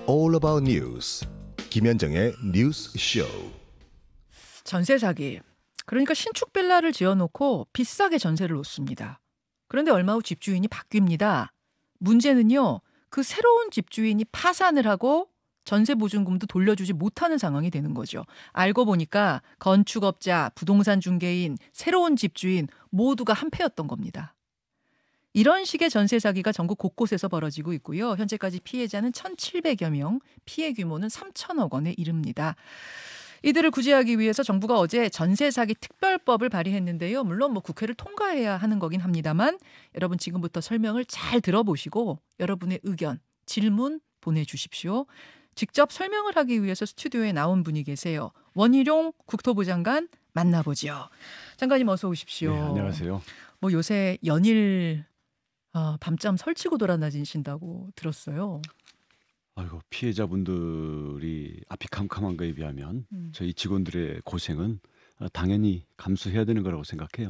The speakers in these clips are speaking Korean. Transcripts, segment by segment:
All About News 김현정의 뉴스 쇼. 전세 사기. 그러니까 신축 빌라를 지어놓고 비싸게 전세를 놓습니다. 그런데 얼마 후 집주인이 바뀝니다. 문제는요, 그 새로운 집주인이 파산을 하고 전세 보증금도 돌려주지 못하는 상황이 되는 거죠. 알고 보니까 건축업자, 부동산 중개인, 새로운 집주인 모두가 한패였던 겁니다. 이런 식의 전세 사기가 전국 곳곳에서 벌어지고 있고요. 현재까지 피해자는 1,700여 명, 피해 규모는 3천억 원에 이릅니다. 이들을 구제하기 위해서 정부가 어제 전세 사기 특별법을 발의했는데요. 물론 국회를 통과해야 하는 거긴 합니다만 여러분 지금부터 설명을 잘 들어보시고 여러분의 의견, 질문 보내주십시오. 직접 설명을 하기 위해서 스튜디오에 나온 분이 계세요. 원희룡 국토부 장관 만나보죠. 장관님 어서 오십시오. 네, 안녕하세요. 요새 연일 밤잠 설치고 돌아다니신다고 들었어요. 아이고, 피해자분들이 앞이 캄캄한 거에 비하면 저희 직원들의 고생은 당연히 감수해야 되는 거라고 생각해요.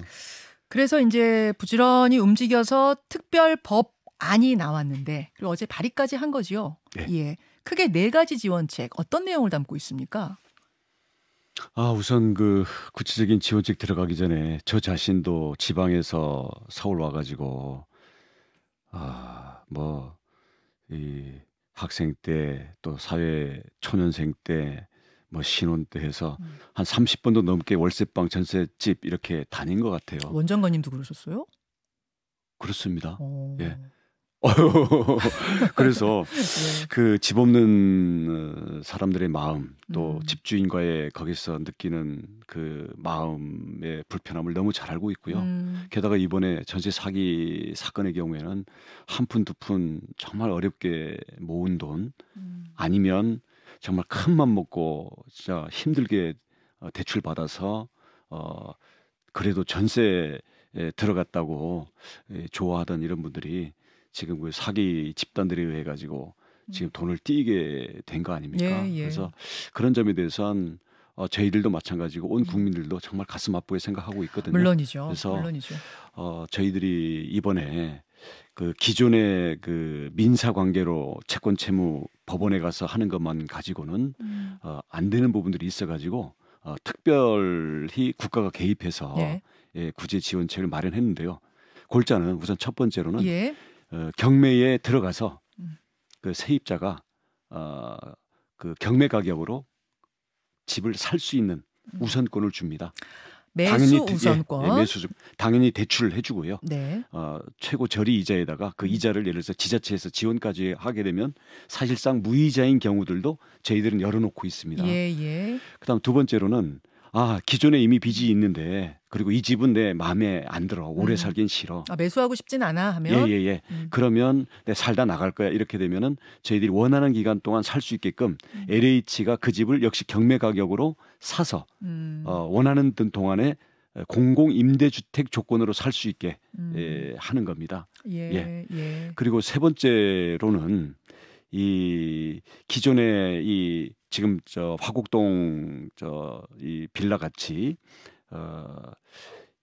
그래서 이제 부지런히 움직여서 특별법안이 나왔는데 그리고 어제 발의까지 한 거죠. 네. 예, 크게 4가지 지원책 어떤 내용을 담고 있습니까? 우선 그 구체적인 지원책 들어가기 전에 저 자신도 지방에서 서울 와가지고 이 학생 때 또 사회 초년생 때 신혼 때 해서 한 30번도 넘게 월세방 전셋집 이렇게 다닌 것 같아요. 원장관님도 그러셨어요? 그렇습니다. 오. 예. 그래서 네. 그 집 없는 사람들의 마음 또 집주인과의 거기서 느끼는 그 마음의 불편함을 너무 잘 알고 있고요. 게다가 이번에 전세 사기 사건의 경우에는 한 푼, 두 푼 정말 어렵게 모은 돈 아니면 정말 큰 맘 먹고 진짜 힘들게 대출 받아서 그래도 전세에 들어갔다고 좋아하던 이런 분들이 지금 그 사기 집단들에 의해 가지고 지금 돈을 띄게 된 거 아닙니까? 예. 그래서 그런 점에 대해서는 저희들도 마찬가지고 온 국민들도 정말 가슴 아프게 생각하고 있거든요. 물론이죠. 그래서 물론이죠. 저희들이 이번에 그 기존의 그 민사 관계로 채권 채무 법원에 가서 하는 것만 가지고는 안 되는 부분들이 있어가지고 특별히 국가가 개입해서 구제 지원책을 마련했는데요. 골자는 우선 첫 번째로는 경매에 들어가서 그 세입자가 그 경매 가격으로 집을 살 수 있는 우선권을 줍니다. 매수 우선권. 매수 당연히 대출을 해주고요. 네. 최고 저리 이자에다가 그 이자를 예를 들어서 지자체에서 지원까지 하게 되면 사실상 무이자인 경우들도 저희들은 열어놓고 있습니다. 예. 그다음 두 번째로는 기존에 이미 빚이 있는데 그리고 이 집은 내 마음에 안 들어. 오래 살긴 싫어. 매수하고 싶진 않아 하면? 예. 그러면 내 살다 나갈 거야. 이렇게 되면은 저희들이 원하는 기간 동안 살 수 있게끔 LH가 그 집을 역시 경매 가격으로 사서 원하는 동안에 공공 임대주택 조건으로 살 수 있게 하는 겁니다. 예. 그리고 세 번째로는 이 기존에 이 지금 화곡동 이 빌라 같이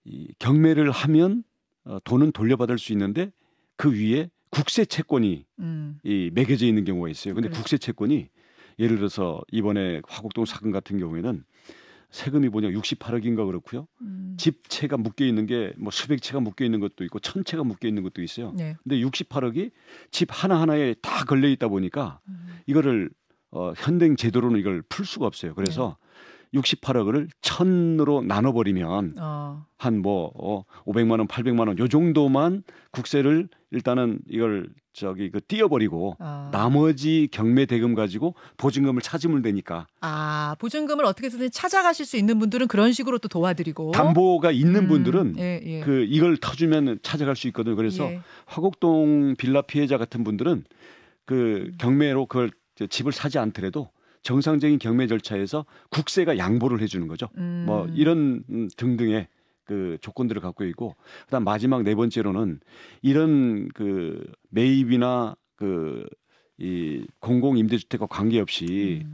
이 경매를 하면 돈은 돌려받을 수 있는데 그 위에 국세 채권이 이 매겨져 있는 경우가 있어요. 근데 국세 채권이 예를 들어서 이번에 화곡동 사건 같은 경우에는 세금이 68억인가 그렇고요. 집채가 묶여 있는 게 수백 채가 묶여 있는 것도 있고 1,000채가 묶여 있는 것도 있어요. 네. 근데 68억이 집 하나하나에 다 걸려 있다 보니까 이거를 현행 제도로는 이걸 풀 수가 없어요. 그래서 68억을 1,000으로 나눠버리면 한 500만 원, 800만 원 요 정도만 국세를 일단은 이걸 띄어버리고 나머지 경매 대금 가지고 보증금을 찾으면 되니까. 보증금을 어떻게든 찾아가실 수 있는 분들은 그런 식으로 또 도와드리고. 담보가 있는 분들은 예. 이걸 터주면 찾아갈 수 있거든요. 그래서 화곡동 빌라 피해자 같은 분들은 그 경매로 그걸 집을 사지 않더라도 정상적인 경매 절차에서 국세가 양보를 해주는 거죠. 이런 등등의 그 조건들을 갖고 있고, 그다음 마지막 네 번째로는 이런 그 매입이나 그 이 공공 임대주택과 관계없이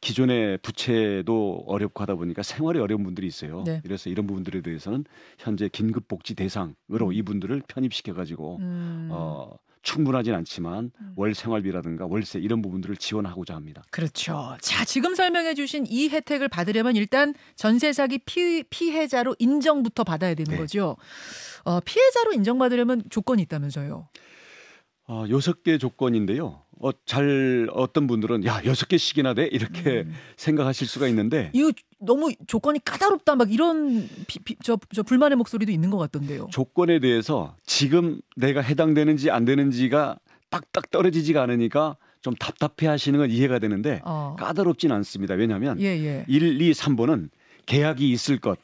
기존의 부채도 어렵고 하다 보니까 생활이 어려운 분들이 있어요. 네. 그래서 이런 부분들에 대해서는 현재 긴급복지 대상으로 이분들을 편입시켜 가지고 충분하진 않지만 월 생활비라든가 월세 이런 부분들을 지원하고자 합니다. 그렇죠. 자, 지금 설명해 주신 이 혜택을 받으려면 일단 전세 사기 피해자로 인정부터 받아야 되는 네. 거죠. 피해자로 인정받으려면 조건이 있다면서요. 6개 조건인데요. 어떤 분들은 야 6개씩이나 돼? 이렇게 생각하실 수가 있는데 이거 너무 조건이 까다롭다 막 이런 저 불만의 목소리도 있는 것 같던데요. 조건에 대해서 지금 내가 해당되는지 안 되는지가 딱딱 떨어지지가 않으니까 좀 답답해 하시는 건 이해가 되는데 까다롭진 않습니다. 왜냐하면 1, 2, 3번은 계약이 있을 것,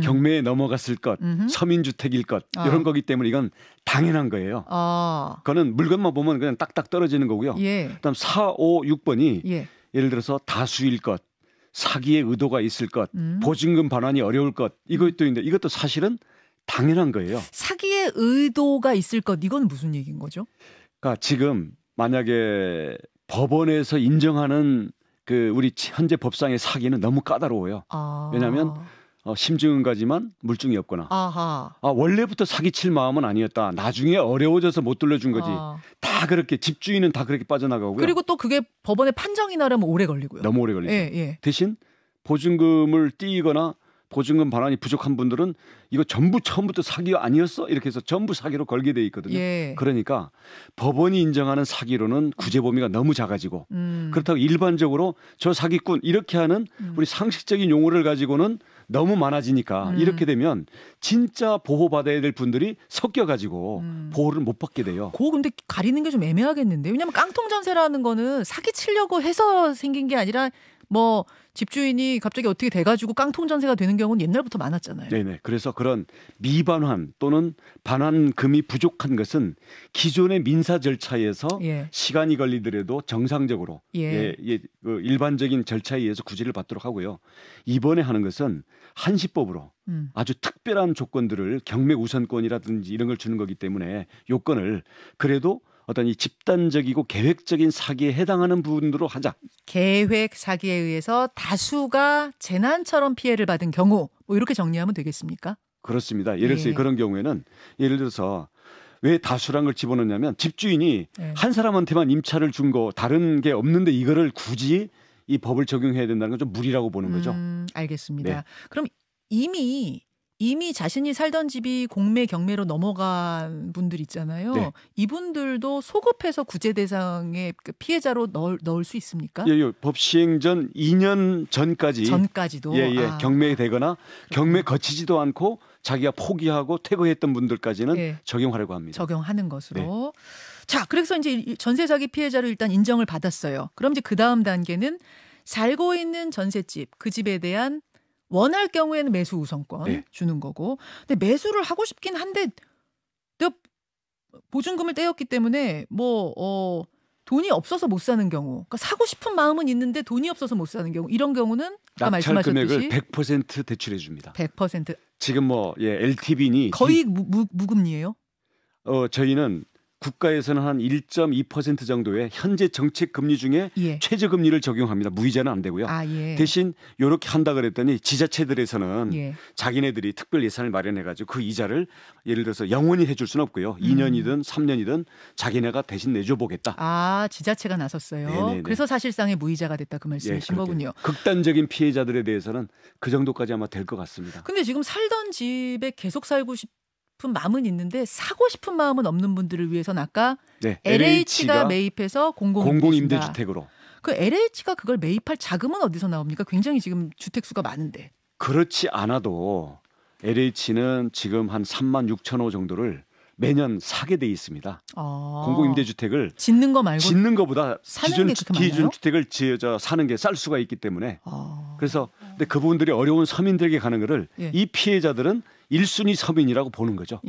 경매에 넘어갔을 것, 서민주택일 것 이런 거기 때문에 이건 당연한 거예요. 그거는 물건만 보면 그냥 딱딱 떨어지는 거고요. 그다음 4, 5, 6번이 예를 들어서 다수일 것, 사기의 의도가 있을 것, 보증금 반환이 어려울 것 이것도 있는데 이것도 사실은 당연한 거예요. 사기의 의도가 있을 것 이건 무슨 얘기인 거죠? 그러니까 지금 만약에 법원에서 인정하는 그 우리 현재 법상의 사기는 너무 까다로워요. 왜냐하면 심증은가지만 물증이 없거나 원래부터 사기칠 마음은 아니었다. 나중에 어려워져서 못 돌려준 거지. 다 그렇게 집주인은 다 그렇게 빠져나가고요. 그리고 또 그게 법원의 판정이 나려면 오래 걸리고요. 너무 오래 걸리죠. 대신 보증금을 띄거나 보증금 반환이 부족한 분들은 이거 전부 처음부터 사기 아니었어? 이렇게 해서 전부 사기로 걸게 돼 있거든요. 그러니까 법원이 인정하는 사기로는 구제 범위가 너무 작아지고 그렇다고 일반적으로 저 사기꾼 이렇게 하는 우리 상식적인 용어를 가지고는 너무 많아지니까 이렇게 되면 진짜 보호받아야 될 분들이 섞여가지고 보호를 못 받게 돼요. 그거 근데 가리는 게 좀 애매하겠는데. 왜냐하면 깡통 전세라는 거는 사기 치려고 해서 생긴 게 아니라 뭐 집주인이 갑자기 어떻게 돼가지고 깡통 전세가 되는 경우는 옛날부터 많았잖아요. 네네. 그래서 그런 미반환 또는 반환금이 부족한 것은 기존의 민사 절차에서 시간이 걸리더라도 정상적으로 그 일반적인 절차에 의해서 구제를 받도록 하고요. 이번에 하는 것은 한시법으로 아주 특별한 조건들을 경매 우선권이라든지 이런 걸 주는 거기 때문에 요건을 그래도 어떤 이 집단적이고 계획적인 사기에 해당하는 부분으로 하자. 계획 사기에 의해서 다수가 재난처럼 피해를 받은 경우 뭐 이렇게 정리하면 되겠습니까? 그렇습니다. 예를 들어서 그런 경우에는 예를 들어서 왜 다수란 걸 집어넣냐면 집주인이 한 사람한테만 임차를 준 거 다른 게 없는데 이거를 굳이 이 법을 적용해야 된다는 건 좀 무리라고 보는 거죠. 알겠습니다. 그럼 이미 자신이 살던 집이 공매 경매로 넘어간 분들 있잖아요. 이분들도 소급해서 구제 대상의 피해자로 넣을 수 있습니까? 법 시행 전 2년 전까지도 경매되거나 경매 거치지도 않고 자기가 포기하고 퇴거했던 분들까지는 적용하려고 합니다. 적용하는 것으로. 자, 그래서 이제 전세 사기 피해자로 일단 인정을 받았어요. 그럼 이제 그 다음 단계는 살고 있는 전셋집 그 집에 대한 원할 경우에는 매수 우선권 주는 거고. 근데 매수를 하고 싶긴 한데 내가 보증금을 떼었기 때문에 돈이 없어서 못 사는 경우. 그러니까 사고 싶은 마음은 있는데 돈이 없어서 못 사는 경우. 이런 경우는 아까 말씀하셨듯이 금액을 100% 대출해 줍니다. 100%. 지금 LTV니 거의 무금리예요? 저희는 국가에서는 한 1.2% 정도의 현재 정책 금리 중에 최저 금리를 적용합니다. 무이자는 안 되고요. 대신 이렇게 한다 그랬더니 지자체들에서는 자기네들이 특별 예산을 마련해가지고 그 이자를 예를 들어서 영원히 해줄 수는 없고요. 2년이든 3년이든 자기네가 대신 내줘 보겠다. 지자체가 나섰어요. 그래서 사실상의 무이자가 됐다 그 말씀이신 거군요. 극단적인 피해자들에 대해서는 그 정도까지 아마 될 것 같습니다. 근데 지금 살던 집에 계속 살고 싶은 마음은 있는데 사고 싶은 마음은 없는 분들을 위해서는 아까 LH가 매입해서 공공임대주택으로. 그 LH가 그걸 매입할 자금은 어디서 나옵니까? 굉장히 지금 주택 수가 많은데. 그렇지 않아도 LH는 지금 한 3만 6천 호 정도를 매년 사게 돼 있습니다. 공공임대주택을 짓는 거 말고 짓는 거보다 기존 주택을 사는 게 쌀 수가 있기 때문에 그래서 근데 그분들이 어려운 서민들에게 가는 거를 이 피해자들은 1순위 서민이라고 보는 거죠.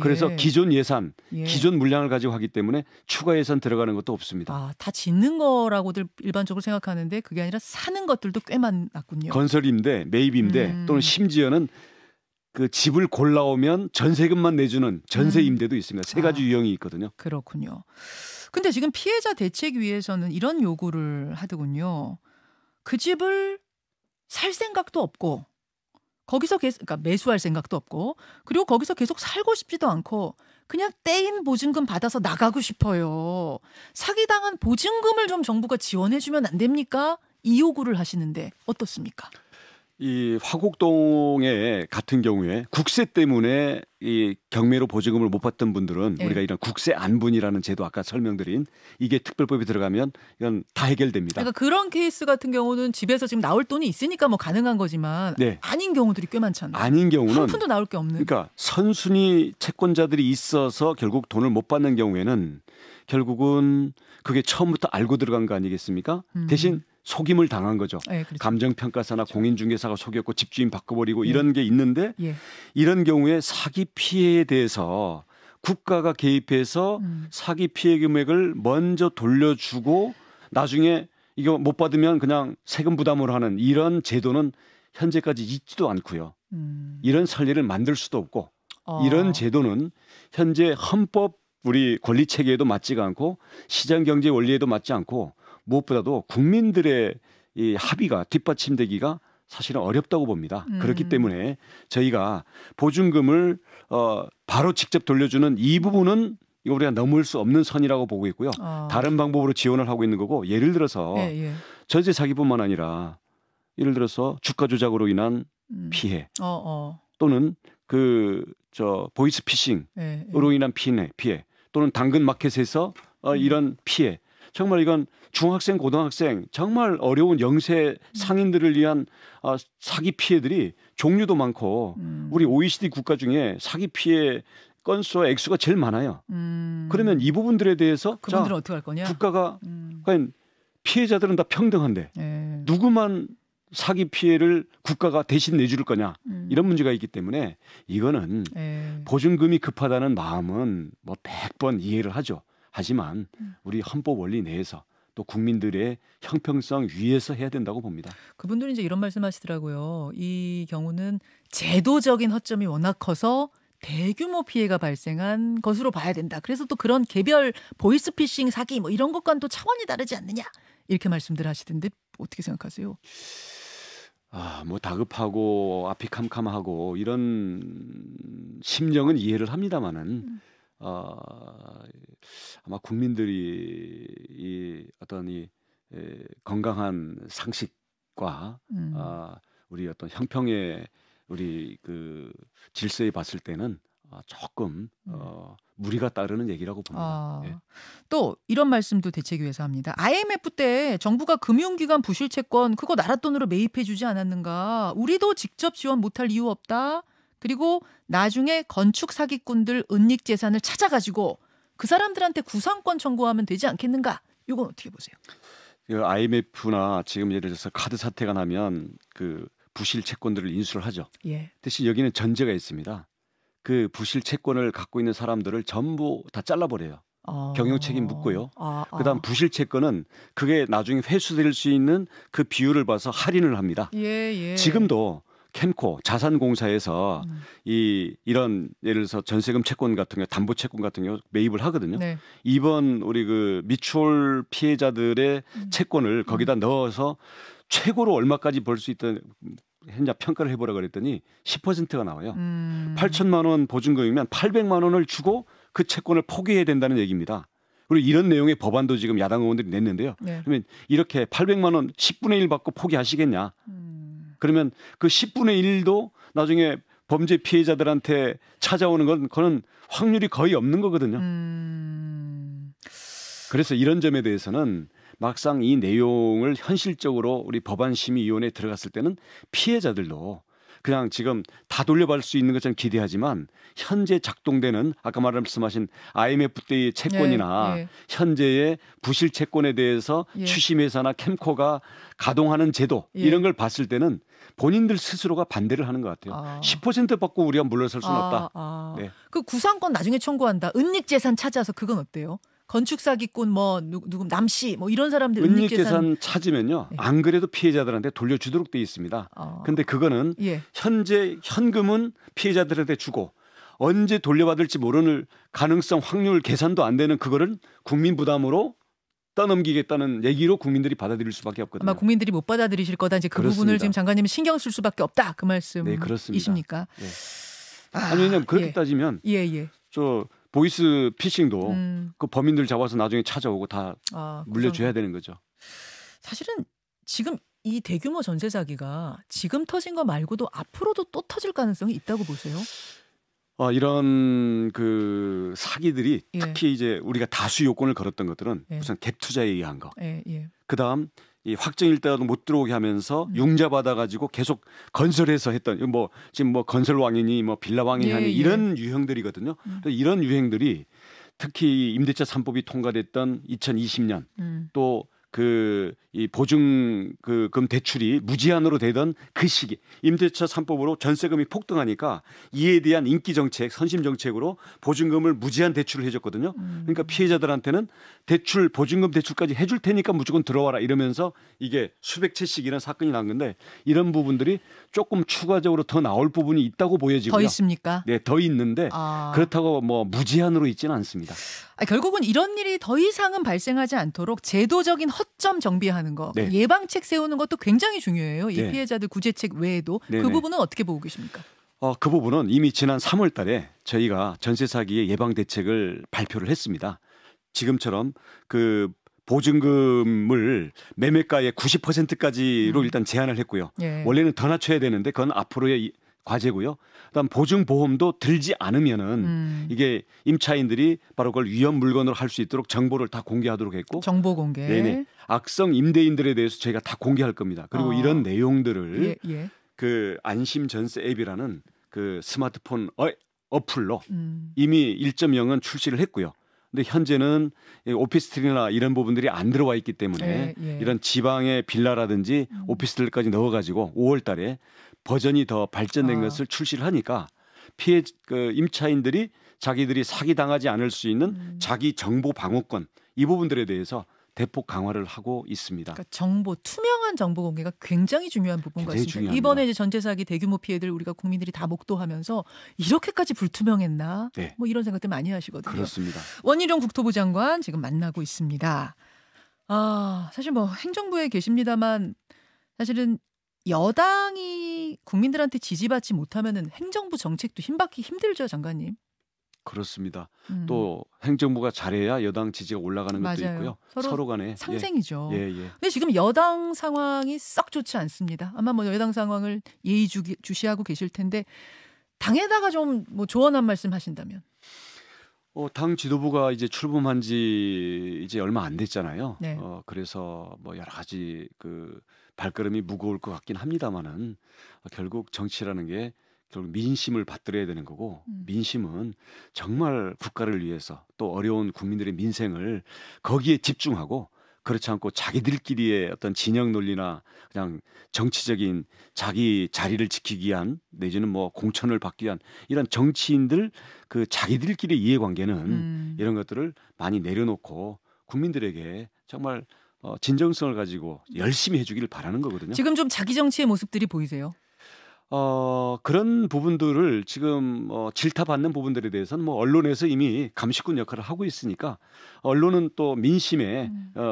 그래서 기존 예산, 기존 물량을 가지고 하기 때문에 추가 예산 들어가는 것도 없습니다. 다 짓는 거라고들 일반적으로 생각하는데 그게 아니라 사는 것들도 꽤 많았군요. 건설임대, 매입임대 또는 심지어는 그 집을 골라오면 전세금만 내주는 전세임대도 있습니다. 세 가지 유형이 있거든요. 그렇군요. 근데 지금 피해자 대책위에서는 이런 요구를 하더군요. 그 집을 살 생각도 없고 거기서 그러니까 매수할 생각도 없고 그리고 거기서 계속 살고 싶지도 않고 그냥 떼인 보증금 받아서 나가고 싶어요. 사기당한 보증금을 좀 정부가 지원해주면 안 됩니까? 이 요구를 하시는데 어떻습니까? 이 화곡동에 같은 경우에 국세 때문에 이 경매로 보증금을 못 받던 분들은 우리가 이런 국세 안분이라는 제도 아까 설명드린 이게 특별법이 들어가면 이건 다 해결됩니다. 그러니까 그런 케이스 같은 경우는 집에서 지금 나올 돈이 있으니까 뭐 가능한 거지만 아닌 경우들이 꽤 많잖아요. 아닌 경우는 한 푼도 나올 게 없는. 그러니까 선순위 채권자들이 있어서 결국 돈을 못 받는 경우에는 결국은 그게 처음부터 알고 들어간 거 아니겠습니까? 대신 속임을 당한 거죠. 그렇죠. 감정평가사나 공인중개사가 속였고 집주인 바꿔버리고 이런 게 있는데 이런 경우에 사기 피해에 대해서 국가가 개입해서 사기 피해 금액을 먼저 돌려주고 나중에 이거 못 받으면 그냥 세금 부담으로 하는 이런 제도는 현재까지 있지도 않고요. 이런 선례를 만들 수도 없고 이런 제도는 현재 헌법 우리 권리체계에도 맞지가 않고 시장경제 원리에도 맞지 않고 무엇보다도 국민들의 이 합의가 뒷받침되기가 사실은 어렵다고 봅니다. 그렇기 때문에 저희가 보증금을 바로 직접 돌려주는 이 부분은 우리가 넘을 수 없는 선이라고 보고 있고요. 다른 방법으로 지원을 하고 있는 거고 예를 들어서 전세 사기뿐만 아니라 예를 들어서 주가 조작으로 인한 피해 또는 보이스 피싱으로 인한 피해 또는 당근 마켓에서 이런 피해 정말 이건 중학생, 고등학생 정말 어려운 영세 상인들을 위한 사기 피해들이 종류도 많고 우리 OECD 국가 중에 사기 피해 건수와 액수가 제일 많아요. 그러면 이 부분들에 대해서 그분들은 어떻게 할 거냐? 국가가 과연 피해자들은 다 평등한데 누구만 사기 피해를 국가가 대신 내줄 거냐 이런 문제가 있기 때문에 이거는 보증금이 급하다는 마음은 뭐 100번 이해를 하죠. 하지만 우리 헌법 원리 내에서 또 국민들의 형평성 위에서 해야 된다고 봅니다. 그분들은 이제 이런 말씀하시더라고요. 이 경우는 제도적인 허점이 워낙 커서 대규모 피해가 발생한 것으로 봐야 된다. 그래서 또 그런 개별 보이스피싱 사기 뭐 이런 것과는 또 차원이 다르지 않느냐 이렇게 말씀들 하시던데 어떻게 생각하세요? 뭐 다급하고 앞이 캄캄하고 이런 심정은 이해를 합니다만은 아마 국민들이 이 어떤 이 건강한 상식과 우리 어떤 형평의 우리 그 질서에 봤을 때는 조금 무리가 따르는 얘기라고 봅니다. 또 이런 말씀도 대책위에서 합니다. IMF 때 정부가 금융기관 부실채권 그거 나라 돈으로 매입해 주지 않았는가. 우리도 직접 지원 못할 이유 없다. 그리고 나중에 건축 사기꾼들 은닉 재산을 찾아가지고 그 사람들한테 구상권 청구하면 되지 않겠는가? 이건 어떻게 보세요? IMF나 지금 예를 들어서 카드 사태가 나면 그 부실 채권들을 인수를 하죠. 대신 여기는 전제가 있습니다. 그 부실 채권을 갖고 있는 사람들을 전부 다 잘라버려요. 경영 책임 묻고요. 그다음 부실 채권은 그게 나중에 회수될 수 있는 그 비율을 봐서 할인을 합니다. 지금도 캠코 자산공사에서 이런 예를 들어서 전세금 채권 같은 거, 담보 채권 같은 거 매입을 하거든요. 이번 우리 그 미추홀 피해자들의 채권을 거기다 넣어서 최고로 얼마까지 벌 수 있다 현재 평가를 해보라 그랬더니 10%가 나와요. 8천만 원 보증금이면 800만 원을 주고 그 채권을 포기해야 된다는 얘기입니다. 그리고 이런 내용의 법안도 지금 야당 의원들이 냈는데요. 그러면 이렇게 800만 원 10분의 1 받고 포기하시겠냐? 그러면 그 10분의 1도 나중에 범죄 피해자들한테 찾아오는 건 그건 확률이 거의 없는 거거든요. 그래서 이런 점에 대해서는 막상 이 내용을 현실적으로 우리 법안심의위원회에 들어갔을 때는 피해자들도 그냥 지금 다 돌려받을 수 있는 것처럼 기대하지만 현재 작동되는 아까 말씀하신 IMF 때의 채권이나 현재의 부실 채권에 대해서 추심회사나 캠코가 가동하는 제도 이런 걸 봤을 때는 본인들 스스로가 반대를 하는 것 같아요. 10% 받고 우리가 물러설 수는 없다. 그 구상권 나중에 청구한다. 은닉재산 찾아서 그건 어때요? 건축 사기꾼 뭐 누구 남씨 뭐 이런 사람들 은닉재산 찾으면요. 안 그래도 피해자들한테 돌려주도록 돼 있습니다. 근데 그거는 현재 현금은 피해자들한테 주고 언제 돌려받을지 모르는 가능성 확률 계산도 안 되는 그거를 국민 부담으로 떠넘기겠다는 얘기로 국민들이 받아들일 수밖에 없거든요. 아마 국민들이 못 받아들이실 거다. 이제 그 그렇습니다. 부분을 지금 장관님은 신경 쓸 수밖에 없다. 그 말씀이십니까? 아니 왜냐하면 그렇게 따지면 예. 저 보이스 피싱도 그 범인들 잡아서 나중에 찾아오고 다 물려줘야 되는 거죠. 사실은 지금 이 대규모 전세 사기가 지금 터진 거 말고도 앞으로도 또 터질 가능성이 있다고 보세요? 이런 그 사기들이 예. 특히 이제 우리가 다수 요건을 걸었던 것들은 예. 우선 갭 투자에 의한 거. 예, 예. 그다음 이 확정일자도 못 들어오게 하면서 융자 받아가지고 계속 건설해서 했던 뭐 지금 뭐 건설왕이니 뭐 빌라왕이니 예, 예. 이런 유형들이거든요. 이런 유형들이 특히 임대차 3법이 통과됐던 2020년 또 그 이 보증 금 대출이 무제한으로 되던 그 시기 임대차 3법으로 전세금이 폭등하니까 이에 대한 인기 정책, 선심 정책으로 보증금을 무제한 대출을 해줬거든요. 그러니까 피해자들한테는 대출 보증금 대출까지 해줄 테니까 무조건 들어와라 이러면서 이게 수백 채씩 이런 사건이 난 건데 이런 부분들이 조금 추가적으로 더 나올 부분이 있다고 보여지고요. 더 있습니까? 네, 더 있는데 그렇다고 뭐 무제한으로 있지는 않습니다. 결국은 이런 일이 더 이상은 발생하지 않도록 제도적인 허점 정비하는 거, 네. 예방책 세우는 것도 굉장히 중요해요. 이 네. 피해자들 구제책 외에도 네네. 그 부분은 어떻게 보고 계십니까? 그 부분은 이미 지난 3월 달에 저희가 전세 사기의 예방 대책을 발표를 했습니다. 지금처럼 그 보증금을 매매가의 90%까지로 일단 제한을 했고요. 예. 원래는 더 낮춰야 되는데 그건 앞으로의 과제고요. 그다음 보증보험도 들지 않으면은 이게 임차인들이 바로 그걸 위험 물건으로 할 수 있도록 정보를 다 공개하도록 했고 정보 공개. 네네. 악성 임대인들에 대해서 저희가 다 공개할 겁니다. 그리고 이런 내용들을 예. 그 안심 전세 앱이라는 그 스마트폰 어플로 이미 1.0은 출시를 했고요. 근데 현재는 오피스텔이나 이런 부분들이 안 들어와 있기 때문에 예. 이런 지방의 빌라라든지 오피스텔까지 넣어가지고 5월 달에 버전이 더 발전된 것을 출시를 하니까 그 임차인들이 자기들이 사기당하지 않을 수 있는 자기 정보 방어권 이 부분들에 대해서 대폭 강화를 하고 있습니다. 그러니까 정보, 투명한 정보 공개가 굉장히 중요한 부분 굉장히 같습니다. 중요합니다. 이번에 이제 전세 사기 대규모 피해들 우리가 국민들이 다 목도하면서 이렇게까지 불투명했나? 네. 뭐 이런 생각들 많이 하시거든요. 그렇습니다. 원희룡 국토부 장관 지금 만나고 있습니다. 사실 뭐 행정부에 계십니다만 사실은 여당이 국민들한테 지지받지 못하면은 행정부 정책도 힘받기 힘들죠, 장관님. 그렇습니다. 또 행정부가 잘해야 여당 지지가 올라가는 것도 맞아요. 있고요. 서로 간에 상생이죠. 예. 근데 지금 여당 상황이 썩 좋지 않습니다. 아마 뭐 여당 상황을 예의주시하고 계실 텐데 당에다가 좀 뭐 조언 한 말씀 하신다면. 당 지도부가 이제 출범한 지 이제 얼마 안 됐잖아요. 네. 그래서 뭐 여러 가지 그 발걸음이 무거울 것 같긴 합니다만은 결국 정치라는 게 결국 민심을 받들어야 되는 거고 민심은 정말 국가를 위해서 또 어려운 국민들의 민생을 거기에 집중하고 그렇지 않고 자기들끼리의 어떤 진영 논리나 그냥 정치적인 자기 자리를 지키기 위한 내지는 뭐 공천을 받기 위한 이런 정치인들 그 자기들끼리 이해관계는 이런 것들을 많이 내려놓고 국민들에게 정말 진정성을 가지고 열심히 해주기를 바라는 거거든요. 지금 좀 자기 정치의 모습들이 보이세요? 그런 부분들을 지금 질타받는 부분들에 대해서는 뭐 언론에서 이미 감시꾼 역할을 하고 있으니까 언론은 또 민심의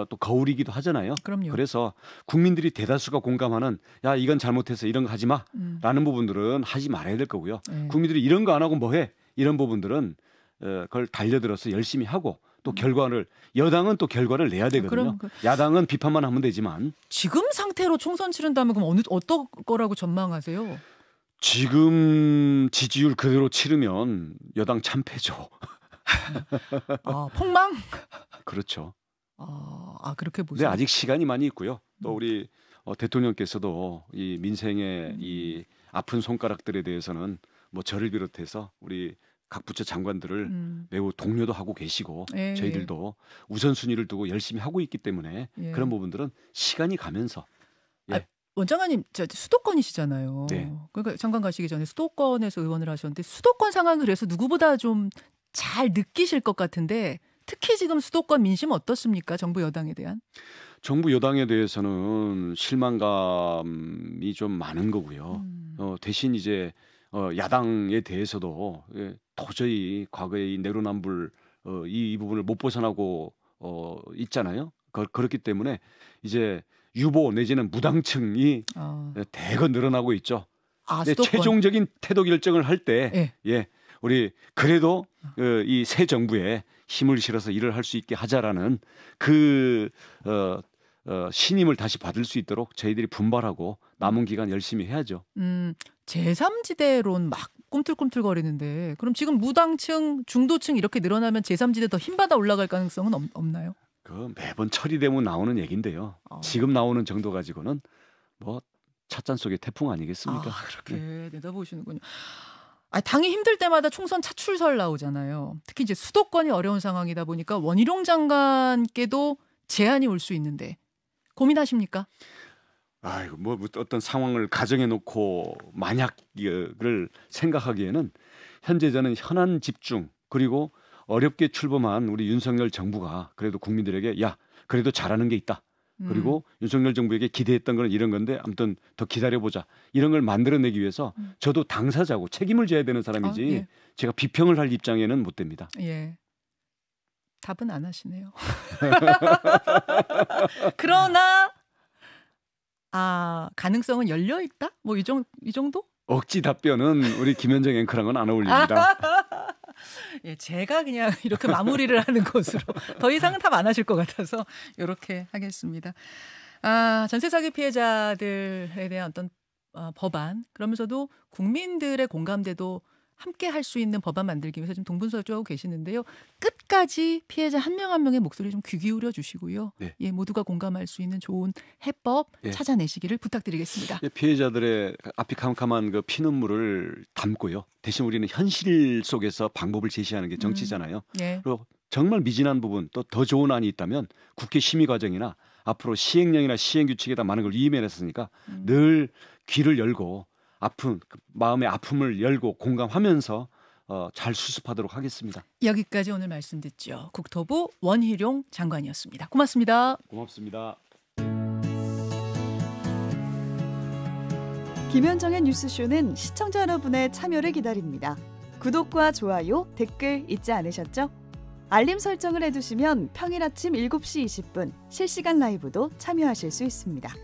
또 거울이기도 하잖아요. 그럼요. 그래서 국민들이 대다수가 공감하는 야 이건 잘못해서 이런 거 하지 마라는 부분들은 하지 말아야 될 거고요. 국민들이 이런 거 안 하고 뭐해 이런 부분들은 그걸 달려들어서 열심히 하고 또 결과를 여당은 또 결과를 내야 되거든요. 야당은 비판만 하면 되지만 지금 상태로 총선 치른다면 그럼 어떨 거라고 전망하세요? 지금 지지율 그대로 치르면 여당 참패죠. 폭망? 그렇죠. 그렇게 보세요. 네, 아직 시간이 많이 있고요. 또 우리 대통령께서도 이 민생의 이 아픈 손가락들에 대해서는 뭐 저를 비롯해서 우리 각 부처 장관들을 매우 독려도 하고 계시고 저희들도 우선순위를 두고 열심히 하고 있기 때문에 그런 부분들은 시간이 가면서 원장관님 수도권이시잖아요. 네. 그러니까 장관 가시기 전에 수도권에서 의원을 하셨는데 수도권 상황을 그래서 누구보다 좀 잘 느끼실 것 같은데 특히 지금 수도권 민심 어떻습니까? 정부 여당에 대한? 정부 여당에 대해서는 실망감이 좀 많은 거고요. 대신 이제 야당에 대해서도 도저히 과거의 이 내로남불 이 부분을 못 벗어나고 있잖아요. 그렇기 때문에 이제 유보 내지는 무당층이 대거 늘어나고 있죠. 수도권. 최종적인 태도 결정을 할 때 우리 그래도 이 새 정부에 힘을 실어서 일을 할 수 있게 하자라는 그 신임을 다시 받을 수 있도록 저희들이 분발하고 남은 기간 열심히 해야죠. 제3지대론 막 꿈틀꿈틀거리는데 그럼 지금 무당층, 중도층 이렇게 늘어나면 제3지대 더 힘받아 올라갈 가능성은 없나요? 그 매번 처리되면 나오는 얘기인데요. 지금 나오는 정도 가지고는 뭐 찻잔 속의 태풍 아니겠습니까? 그렇게 내다보시는군요. 당이 힘들 때마다 총선 차출설 나오잖아요. 특히 이제 수도권이 어려운 상황이다 보니까 원희룡 장관께도 제안이 올 수 있는데 고민하십니까? 아이고 뭐 어떤 상황을 가정해 놓고 만약을 생각하기에는 현재 저는 현안 집중 그리고 어렵게 출범한 우리 윤석열 정부가 그래도 국민들에게 야 그래도 잘하는 게 있다. 그리고 윤석열 정부에게 기대했던 건 이런 건데 아무튼 더 기다려보자. 이런 걸 만들어내기 위해서 저도 당사자고 책임을 져야 되는 사람이지 예. 제가 비평을 할 입장에는 못 됩니다. 예. 답은 안 하시네요. 그러나 가능성은 열려 있다? 뭐 이 정도? 억지 답변은 우리 김현정 앵커랑은 안 어울립니다. 예, 제가 그냥 이렇게 마무리를 하는 것으로 더 이상은 답 안 하실 것 같아서 이렇게 하겠습니다. 전세 사기 피해자들에 대한 어떤 법안 그러면서도 국민들의 공감대도 함께 할 수 있는 법안 만들기 위해서 좀 동분서주하고 계시는데요. 끝까지 피해자 한 명 한 명의 목소리 좀 귀 기울여 주시고요. 네. 예, 모두가 공감할 수 있는 좋은 해법 찾아내시기를 부탁드리겠습니다. 피해자들의 앞이 캄캄한 그 피눈물을 담고요. 대신 우리는 현실 속에서 방법을 제시하는 게 정치잖아요. 예. 그리고 정말 미진한 부분 또 더 좋은 안이 있다면 국회 심의 과정이나 앞으로 시행령이나 시행규칙에다 많은 걸 위임해놨으니까 늘 귀를 열고 마음의 아픔을 열고 공감하면서 잘 수습하도록 하겠습니다. 여기까지 오늘 말씀 듣죠. 국토부 원희룡 장관이었습니다. 고맙습니다. 고맙습니다. 김현정의 뉴스쇼는 시청자 여러분의 참여를 기다립니다. 구독과 좋아요, 댓글 잊지 않으셨죠? 알림 설정을 해두시면 평일 아침 7시 20분 실시간 라이브도 참여하실 수 있습니다.